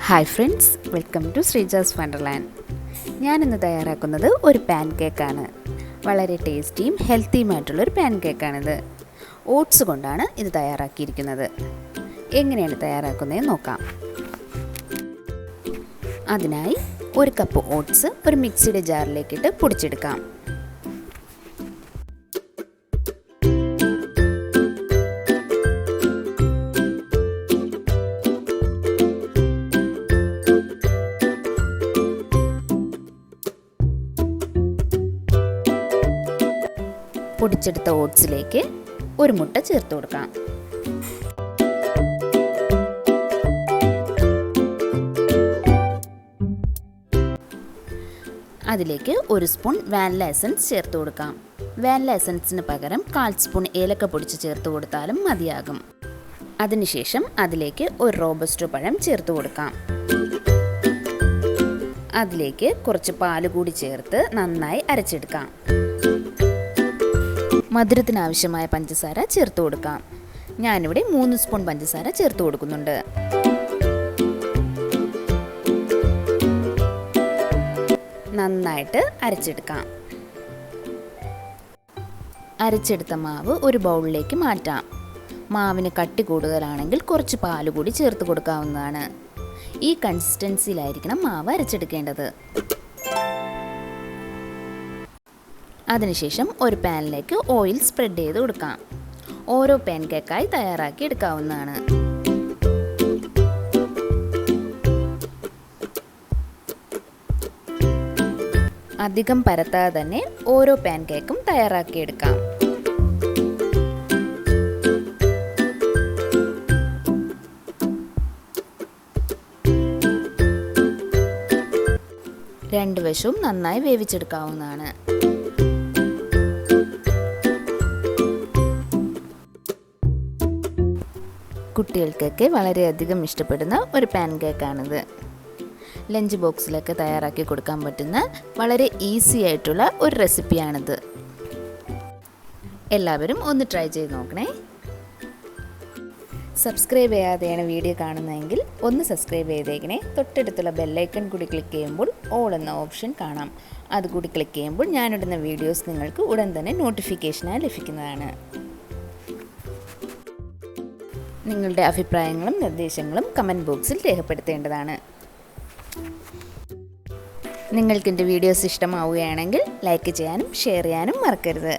Hi friends, welcome to Sreeja's wonderland. ഞാനിന്ന് തയ്യാറാക്കുന്നത് ഒരു പാൻ കേക്കാണ്. വളരെ ടേസ്റ്റിയും ഹെൽത്തിയുമായിട്ടുള്ളൊരു പാൻ കേക്കാണിത്. ഓട്സ് കൊണ്ടാണ് ഇത് തയ്യാറാക്കിയിരിക്കുന്നത്. എങ്ങനെയാണ് തയ്യാറാക്കുന്നതെന്ന് നോക്കാം. അതിനായി ഒരു കപ്പ് ഓട്സ് ഒരു മിക്സിയുടെ ജാറിലേക്കിട്ട് പൊടിച്ചെടുക്കാം. പൊടിച്ചെടുത്ത ഓട്സിലേക്ക് ഒരു മുട്ട ചേർത്ത് കൊടുക്കാം. അതിലേക്ക് ഒരു സ്പൂൺ വാനില എസൻസ് ചേർത്ത് കൊടുക്കാം. വാനില എസൻസിന് പകരം 1/4 സ്പൂൺ ഏലക്ക പൊടിച്ച് ചേർത്ത് കൊടുത്താലും മതിയാകും. അതിനുശേഷം അതിലേക്ക് ഒരു റോബസ്റ്റോ പഴം ചേർത്ത് കൊടുക്കാം. അതിലേക്ക് കുറച്ച് പാല് കൂടി ചേർത്ത് നന്നായി അരച്ചെടുക്കാം. മധുരത്തിനാവശ്യമായ പഞ്ചസാര ചേർത്ത് കൊടുക്കാം. ഞാനിവിടെ 3 സ്പൂൺ പഞ്ചസാര ചേർത്ത് കൊടുക്കുന്നുണ്ട്. നന്നായിട്ട് അരച്ചെടുക്കാം. അരച്ചെടുത്ത മാവ് ഒരു ബൗളിലേക്ക് മാറ്റാം. മാവിന് കട്ടി കൂടുതലാണെങ്കിൽ കുറച്ച് പാല് കൂടി ചേർത്ത് കൊടുക്കാവുന്നതാണ്. ഈ കൺസിസ്റ്റൻസിയിലായിരിക്കണം മാവ് അരച്ചെടുക്കേണ്ടത്. അതിനുശേഷം ഒരു പാനിലേക്ക് ഓയിൽ സ്പ്രെഡ് ചെയ്ത് കൊടുക്കാം. ഓരോ പാൻ കേക്കായി തയ്യാറാക്കി എടുക്കാവുന്നതാണ്. അധികം പരത്താതെ തന്നെ ഓരോ പാൻ കേക്കും തയ്യാറാക്കിയെടുക്കാം. രണ്ട് വശവും നന്നായി വേവിച്ചെടുക്കാവുന്നതാണ്. കുട്ടികൾക്കൊക്കെ വളരെയധികം ഇഷ്ടപ്പെടുന്ന ഒരു പാൻ കേക്കാണിത്. ലഞ്ച് ബോക്സിലൊക്കെ തയ്യാറാക്കി കൊടുക്കാൻ പറ്റുന്ന വളരെ ഈസി ആയിട്ടുള്ള ഒരു റെസിപ്പിയാണിത്. എല്ലാവരും ഒന്ന് ട്രൈ ചെയ്ത് നോക്കണേ. സബ്സ്ക്രൈബ് ചെയ്യാതെയാണ് വീഡിയോ കാണുന്നതെങ്കിൽ ഒന്ന് സബ്സ്ക്രൈബ് ചെയ്തേക്കണേ. തൊട്ടടുത്തുള്ള ബെല്ലൈക്കൺ കൂടി ക്ലിക്ക് ചെയ്യുമ്പോൾ ഓൾ എന്ന ഓപ്ഷൻ കാണാം. അതുകൂടി ക്ലിക്ക് ചെയ്യുമ്പോൾ ഞാനിടുന്ന വീഡിയോസ് നിങ്ങൾക്ക് ഉടൻ തന്നെ നോട്ടിഫിക്കേഷനായി ലഭിക്കുന്നതാണ്. നിങ്ങളുടെ അഭിപ്രായങ്ങളും നിർദ്ദേശങ്ങളും കമൻറ്റ് ബോക്സിൽ രേഖപ്പെടുത്തേണ്ടതാണ്. നിങ്ങൾക്കെൻ്റെ വീഡിയോസ് ഇഷ്ടമാവുകയാണെങ്കിൽ ലൈക്ക് ചെയ്യാനും ഷെയർ ചെയ്യാനും മറക്കരുത്.